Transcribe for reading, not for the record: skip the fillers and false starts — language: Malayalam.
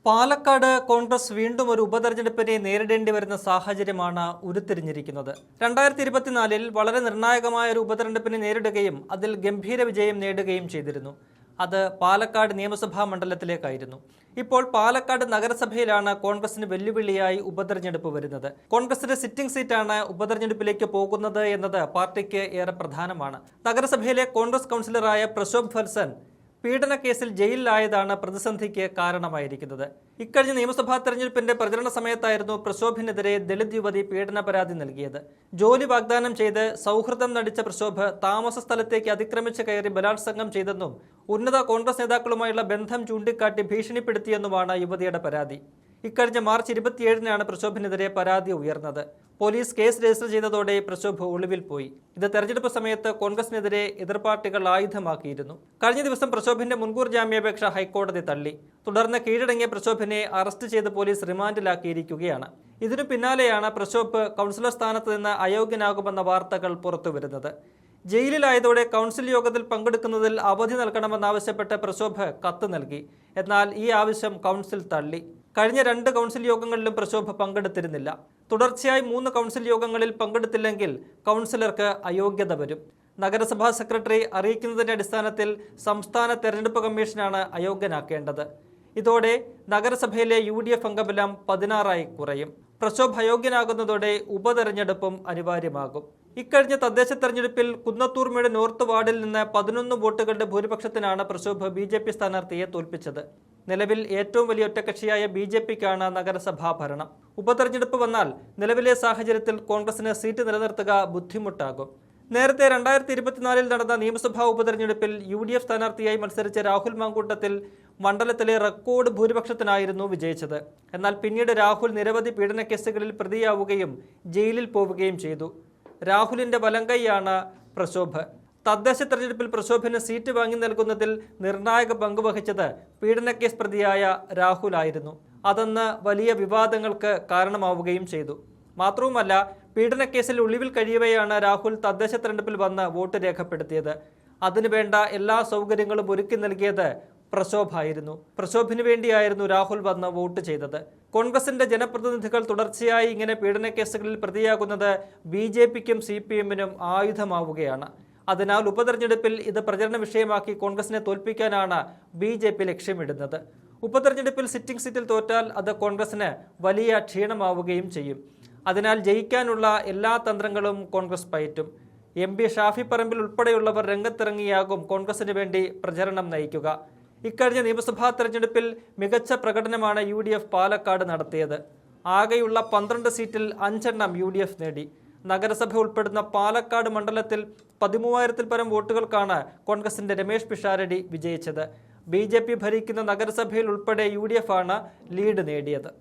പാലക്കാട് കോൺഗ്രസ് വീണ്ടും ഒരു ഉപതെരഞ്ഞെടുപ്പിനെ നേരിടേണ്ടി വരുന്ന സാഹചര്യമാണ് ഉരുത്തിരിഞ്ഞിരിക്കുന്നത്. 2024 വളരെ നിർണായകമായ ഒരു ഉപതെരഞ്ഞെടുപ്പിനെ നേരിടുകയും അതിൽ ഗംഭീര വിജയം നേടുകയും ചെയ്തിരുന്നു. അത് പാലക്കാട് നിയമസഭാ മണ്ഡലത്തിലേക്കായിരുന്നു. ഇപ്പോൾ പാലക്കാട് നഗരസഭയിലാണ് കോൺഗ്രസിന് വെല്ലുവിളിയായി ഉപതെരഞ്ഞെടുപ്പ് വരുന്നത്. കോൺഗ്രസിന്റെ സിറ്റിംഗ് സീറ്റാണ് ഉപതെരഞ്ഞെടുപ്പിലേക്ക് പോകുന്നത് എന്നത് പാർട്ടിക്ക് ഏറെ പ്രധാനമാണ്. നഗരസഭയിലെ കോൺഗ്രസ് കൗൺസിലറായ പ്രശോഭ് വത്സൻ പീഡനക്കേസിൽ ജയിലിലായതാണ് പ്രതിസന്ധിക്ക് കാരണമായിരിക്കുന്നത്. ഇക്കഴിഞ്ഞ നിയമസഭാ തെരഞ്ഞെടുപ്പിന്റെ പ്രചരണ സമയത്തായിരുന്നു പ്രശോഭിനെതിരെ ദളിത് യുവതി പീഡന പരാതി നൽകിയത്. ജോലി വാഗ്ദാനം ചെയ്ത് സൗഹൃദം നടിച്ച പ്രശോഭ് താമസ സ്ഥലത്തേക്ക് അതിക്രമിച്ച് കയറി ബലാത്സംഗം ചെയ്തെന്നും ഉന്നത കോൺഗ്രസ് നേതാക്കളുമായുള്ള ബന്ധം ചൂണ്ടിക്കാട്ടി ഭീഷണിപ്പെടുത്തിയെന്നുമാണ് യുവതിയുടെ പരാതി. ഇക്കഴിഞ്ഞ മാർച്ച് 27-നാണ് പ്രശോഭിനെതിരെ പരാതി ഉയർന്നത്. പോലീസ് കേസ് രജിസ്റ്റർ ചെയ്തതോടെ പ്രശോഭ് ഒളിവിൽ പോയി. ഇത് തെരഞ്ഞെടുപ്പ് സമയത്ത് കോൺഗ്രസിനെതിരെ എതിർപാർട്ടികൾ ആയുധമാക്കിയിരുന്നു. കഴിഞ്ഞ ദിവസം പ്രശോഭിന്റെ മുൻകൂർ ജാമ്യാപേക്ഷ ഹൈക്കോടതി തള്ളി. തുടർന്ന് കീഴടങ്ങിയ പ്രശോഭിനെ അറസ്റ്റ് ചെയ്ത് പോലീസ് റിമാൻഡിലാക്കിയിരിക്കുകയാണ്. ഇതിനു പിന്നാലെയാണ് പ്രശോഭ് കൗൺസിലർ സ്ഥാനത്ത് നിന്ന് അയോഗ്യനാകുമെന്ന വാർത്തകൾ പുറത്തുവരുന്നത്. ജയിലിലായതോടെ കൗൺസിൽ യോഗത്തിൽ പങ്കെടുക്കുന്നതിൽ അവധി നൽകണമെന്നാവശ്യപ്പെട്ട് പ്രശോഭ് കത്ത് നൽകി. എന്നാൽ ഈ ആവശ്യം കൗൺസിൽ തള്ളി. കഴിഞ്ഞ 2 കൗൺസിൽ യോഗങ്ങളിലും പ്രശോഭ് പങ്കെടുത്തിരുന്നില്ല. തുടർച്ചയായി 3 കൗൺസിൽ യോഗങ്ങളിൽ പങ്കെടുത്തില്ലെങ്കിൽ കൗൺസിലർക്ക് അയോഗ്യത വരും. നഗരസഭാ സെക്രട്ടറി അറിയിക്കുന്നതിന്റെ അടിസ്ഥാനത്തിൽ സംസ്ഥാന തെരഞ്ഞെടുപ്പ് കമ്മീഷനാണ് അയോഗ്യനാക്കേണ്ടത്. ഇതോടെ നഗരസഭയിലെ UDF അംഗബലം 16 കുറയും. പ്രശോഭ് അയോഗ്യനാകുന്നതോടെ ഉപതെരഞ്ഞെടുപ്പും അനിവാര്യമാകും. ഇക്കഴിഞ്ഞ തദ്ദേശ തെരഞ്ഞെടുപ്പിൽ കുന്നത്തൂർമയുടെ നോർത്ത് വാർഡിൽ നിന്ന് 11 വോട്ടുകളുടെ ഭൂരിപക്ഷത്തിനാണ് പ്രശോഭ് BJP സ്ഥാനാർത്ഥിയെ തോൽപ്പിച്ചത്. നിലവിൽ ഏറ്റവും വലിയ ഒറ്റക്കക്ഷിയായ BJPക്കാണ് നഗരസഭാ ഭരണം. ഉപതെരഞ്ഞെടുപ്പ് വന്നാൽ നിലവിലെ സാഹചര്യത്തിൽ കോൺഗ്രസിന് സീറ്റ് നിലനിർത്തുക ബുദ്ധിമുട്ടാകും. നേരത്തെ 2024 നടന്ന നിയമസഭാ ഉപതെരഞ്ഞെടുപ്പിൽ UDF സ്ഥാനാർത്ഥിയായി മത്സരിച്ച രാഹുൽ മാങ്കൂട്ടത്തിൽ മണ്ഡലത്തിലെ റെക്കോർഡ് ഭൂരിപക്ഷത്തിനായിരുന്നു വിജയിച്ചത്. എന്നാൽ പിന്നീട് രാഹുൽ നിരവധി പീഡനക്കേസുകളിൽ പ്രതിയാവുകയും ജയിലിൽ പോവുകയും ചെയ്തു. രാഹുലിന്റെ വലങ്കൈയാണ് പ്രശോഭ്. തദ്ദേശ തെരഞ്ഞെടുപ്പിൽ പ്രശോഭിന് സീറ്റ് വാങ്ങി നൽകുന്നതിൽ നിർണായക പങ്കുവഹിച്ചത് പീഡനക്കേസ് പ്രതിയായ രാഹുലായിരുന്നു. അതെന്ന് വലിയ വിവാദങ്ങൾക്ക് കാരണമാവുകയും ചെയ്തു. മാത്രവുമല്ല, പീഡനക്കേസിൽ ഒളിവിൽ കഴിയവെയാണ് രാഹുൽ തദ്ദേശ തെരഞ്ഞെടുപ്പിൽ വന്ന് വോട്ട് രേഖപ്പെടുത്തിയത്. അതിനുവേണ്ട എല്ലാ സൗകര്യങ്ങളും ഒരുക്കി നൽകിയത് പ്രശോഭായിരുന്നു. പ്രശോഭിന് വേണ്ടിയായിരുന്നു രാഹുൽ വന്ന് വോട്ട് ചെയ്തത്. കോൺഗ്രസിന്റെ ജനപ്രതിനിധികൾ തുടർച്ചയായി ഇങ്ങനെ പീഡനക്കേസുകളിൽ പ്രതിയാകുന്നത് BJPക്കും CPMനും ആയുധമാവുകയാണ്. അതിനാൽ ഉപതെരഞ്ഞെടുപ്പിൽ ഇത് പ്രചരണ വിഷയമാക്കി കോൺഗ്രസിനെ തോൽപ്പിക്കാനാണ് BJP ലക്ഷ്യമിടുന്നത്. ഉപതെരഞ്ഞെടുപ്പിൽ സിറ്റിംഗ് സീറ്റിൽ തോറ്റാൽ അത് കോൺഗ്രസിന് വലിയ ക്ഷീണമാവുകയും ചെയ്യും. അതിനാൽ ജയിക്കാനുള്ള എല്ലാ തന്ത്രങ്ങളും കോൺഗ്രസ് പയറ്റും. MP ഷാഫി പറമ്പിൽ ഉൾപ്പെടെയുള്ളവർ രംഗത്തിറങ്ങിയാകും കോൺഗ്രസിന് വേണ്ടി പ്രചരണം നയിക്കുക. ഇക്കഴിഞ്ഞ നിയമസഭാ തെരഞ്ഞെടുപ്പിൽ മികച്ച പ്രകടനമാണ് UDF പാലക്കാട് നടത്തിയത്. ആകെയുള്ള 12 സീറ്റിൽ 5 UDF നേടി. നഗരസഭ ഉൾപ്പെടുന്ന പാലക്കാട് മണ്ഡലത്തിൽ 13,000-ൽ പരം വോട്ടുകൾക്കാണ് കോൺഗ്രസിന്റെ രമേശ് പിഷാരടി വിജയിച്ചത്. BJP ഭരിക്കുന്ന നഗരസഭയിൽ ഉൾപ്പെടെ UDF ആണ് ലീഡ് നേടിയത്.